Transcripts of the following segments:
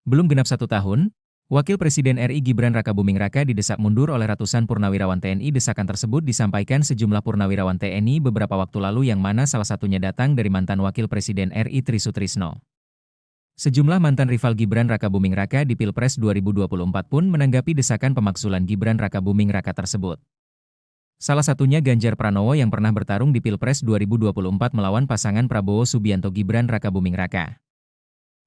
Belum genap 1 tahun, Wakil Presiden RI Gibran Rakabuming Raka didesak mundur oleh ratusan purnawirawan TNI. Desakan tersebut disampaikan sejumlah purnawirawan TNI beberapa waktu lalu yang mana salah satunya datang dari mantan Wakil Presiden RI Tri Sutrisno. Sejumlah mantan rival Gibran Rakabuming Raka di Pilpres 2024 pun menanggapi desakan pemakzulan Gibran Rakabuming Raka tersebut. Salah satunya Ganjar Pranowo yang pernah bertarung di Pilpres 2024 melawan pasangan Prabowo Subianto Gibran Rakabuming Raka.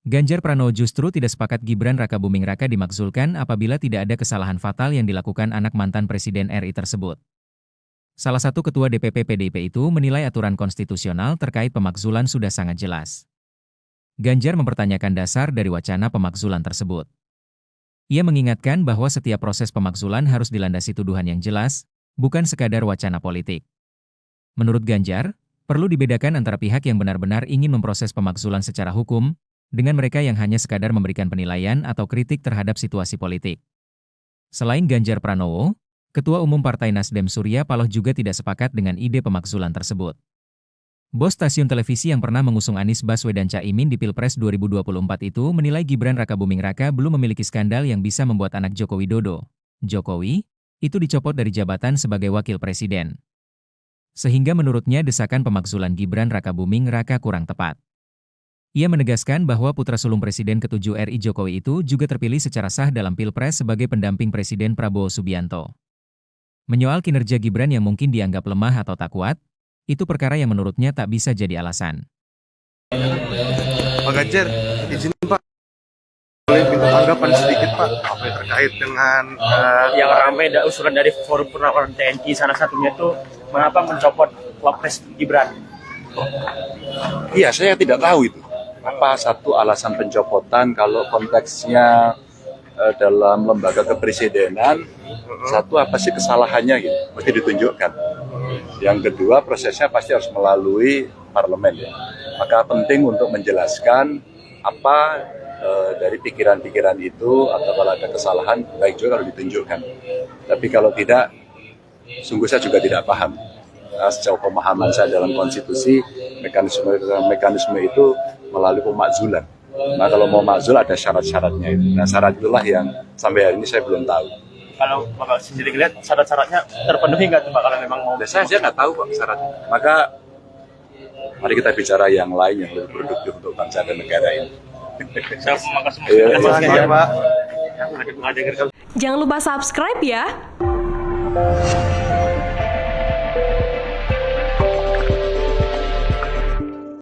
Ganjar Pranowo justru tidak sepakat Gibran Rakabuming Raka dimakzulkan apabila tidak ada kesalahan fatal yang dilakukan anak mantan Presiden RI tersebut. Salah satu ketua DPP PDIP itu menilai aturan konstitusional terkait pemakzulan sudah sangat jelas. Ganjar mempertanyakan dasar dari wacana pemakzulan tersebut. Ia mengingatkan bahwa setiap proses pemakzulan harus dilandasi tuduhan yang jelas, bukan sekadar wacana politik. Menurut Ganjar, perlu dibedakan antara pihak yang benar-benar ingin memproses pemakzulan secara hukum, dengan mereka yang hanya sekadar memberikan penilaian atau kritik terhadap situasi politik. Selain Ganjar Pranowo, Ketua Umum Partai Nasdem Surya Paloh juga tidak sepakat dengan ide pemakzulan tersebut. Bos stasiun televisi yang pernah mengusung Anies Baswedan Caimin di Pilpres 2024 itu menilai Gibran Rakabuming Raka belum memiliki skandal yang bisa membuat anak Joko Widodo, Jokowi, itu dicopot dari jabatan sebagai wakil presiden. Sehingga menurutnya desakan pemakzulan Gibran Rakabuming Raka kurang tepat. Ia menegaskan bahwa putra sulung Presiden ke-7 RI Jokowi itu juga terpilih secara sah dalam Pilpres sebagai pendamping Presiden Prabowo Subianto. Menyoal kinerja Gibran yang mungkin dianggap lemah atau tak kuat, itu perkara yang menurutnya tak bisa jadi alasan. Pak Ganjar, izin Pak, boleh minta tanggapan sedikit Pak, apa yang terkait dengan yang ramai usulan dari Forum Purnawirawan TNI, salah satunya itu mengapa mencopot Wapres Gibran? Iya, saya tidak tahu itu. Apa satu alasan pencopotan kalau konteksnya dalam lembaga kepresidenan, satu apa sih kesalahannya gitu, mesti ditunjukkan. Yang kedua, prosesnya pasti harus melalui parlemen ya. Maka penting untuk menjelaskan apa dari pikiran-pikiran itu, atau kalau ada kesalahan, baik juga kalau ditunjukkan. Tapi kalau tidak, sungguh saya juga tidak paham. Sejauh pemahaman saya dalam konstitusi, mekanisme itu melalui pemakzulan. Nah kalau mau makzul ada syarat-syaratnya itu. Nah syarat itulah yang sampai hari ini saya belum tahu. Kalau Bapak sendiri lihat syarat-syaratnya terpenuhi nggak tuh Pak kalau memang mau? Saya nggak tahu kok syaratnya. Maka mari kita bicara yang lain yang lebih produktif untuk bangsa dan negara ini. Saya makasih. Terima kasih Pak. Jangan lupa subscribe ya.